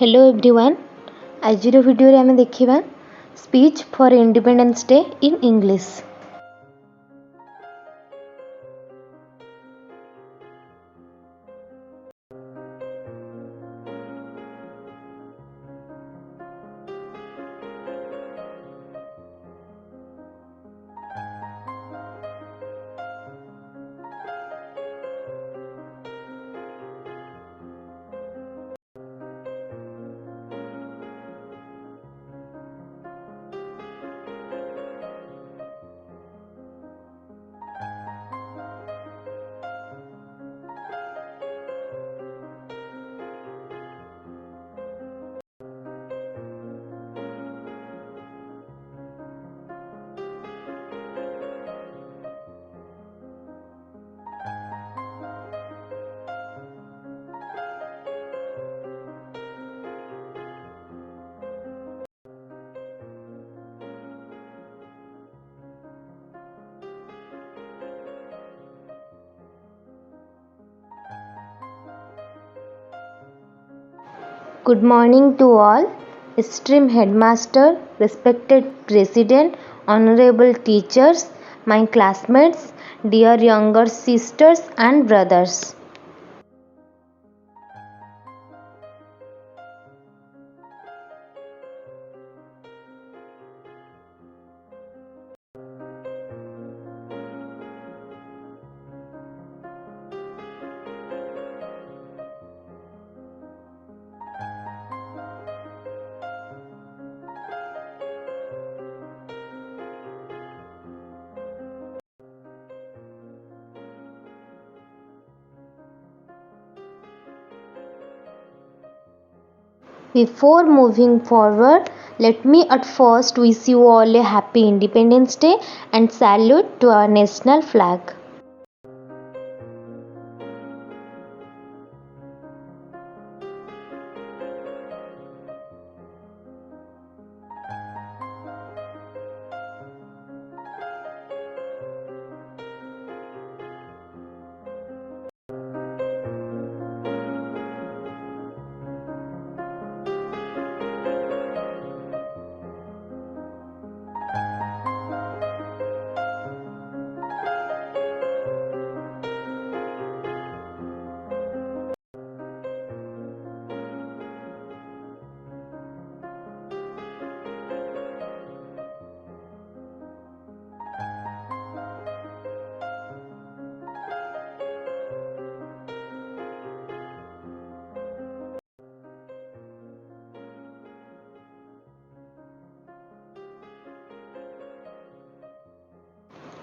Hello everyone. आज video रे आमे देखिबा speech for independence day in English. Good morning to all, esteemed headmaster, respected president, honorable teachers, my classmates, dear younger sisters and brothers. Before moving forward, let me at first wish you all a happy Independence Day and salute to our national flag.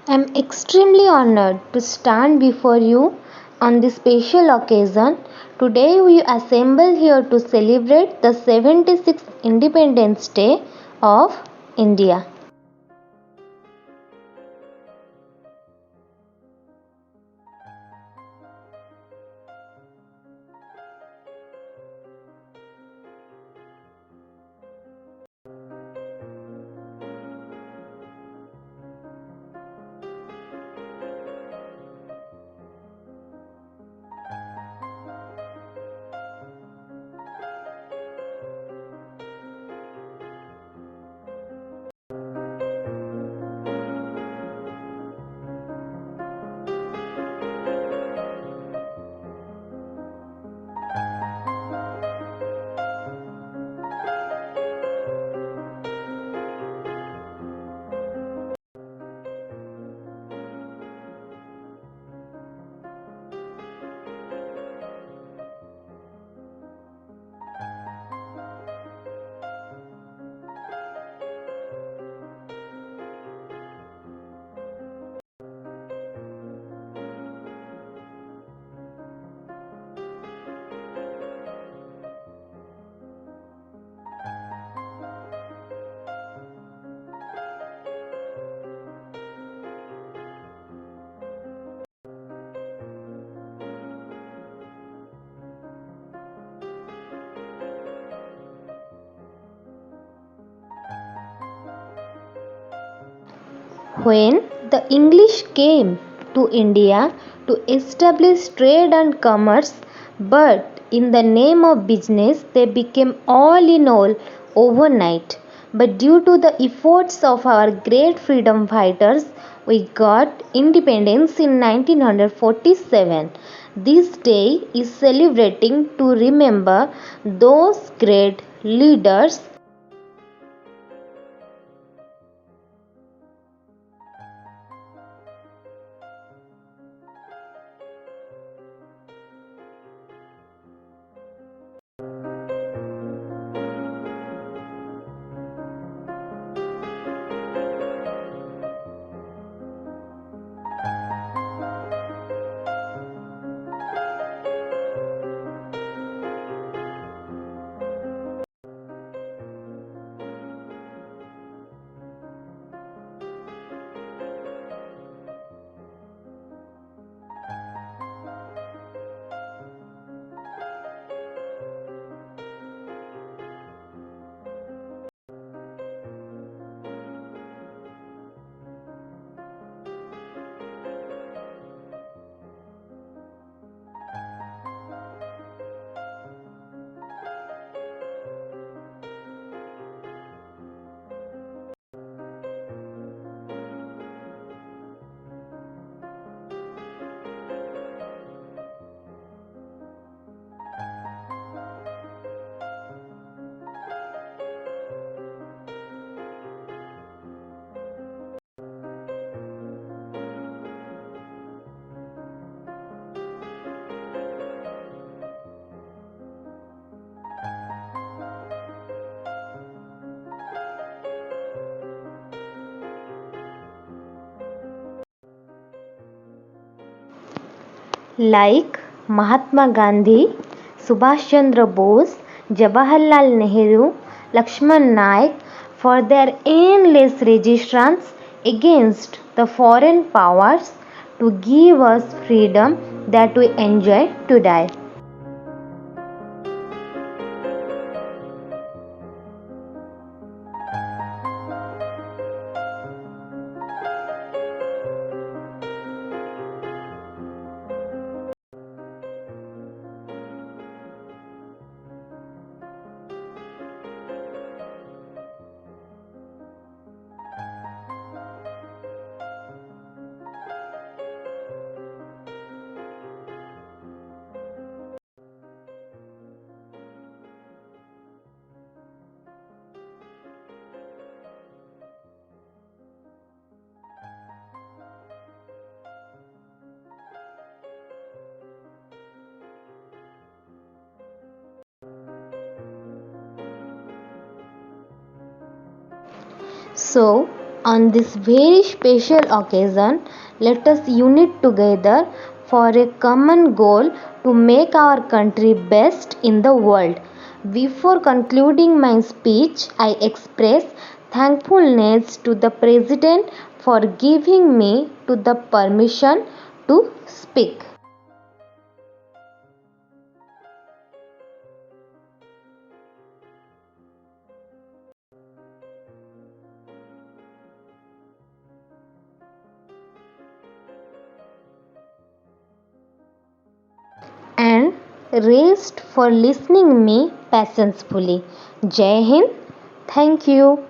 I am extremely honored to stand before you on this special occasion. Today we assemble here to celebrate the 76th Independence Day of India. When the English came to India to establish trade and commerce, but In the name of business, they became all in all overnight. But due to the efforts of our great freedom fighters, we got independence in 1947. This day is celebrating to remember those great leaders. Like Mahatma Gandhi, Subhash Chandra Bose, Jawaharlal Nehru, Lakshman Naik for their endless resistance against the foreign powers to give us freedom that we enjoy today. So, on this very special occasion, let us unite together for a common goal to make our country best in the world. Before concluding my speech, I express thankfulness to the President for giving me to the permission to speak. And rest for listening me patiently. Jai Hind. Thank you.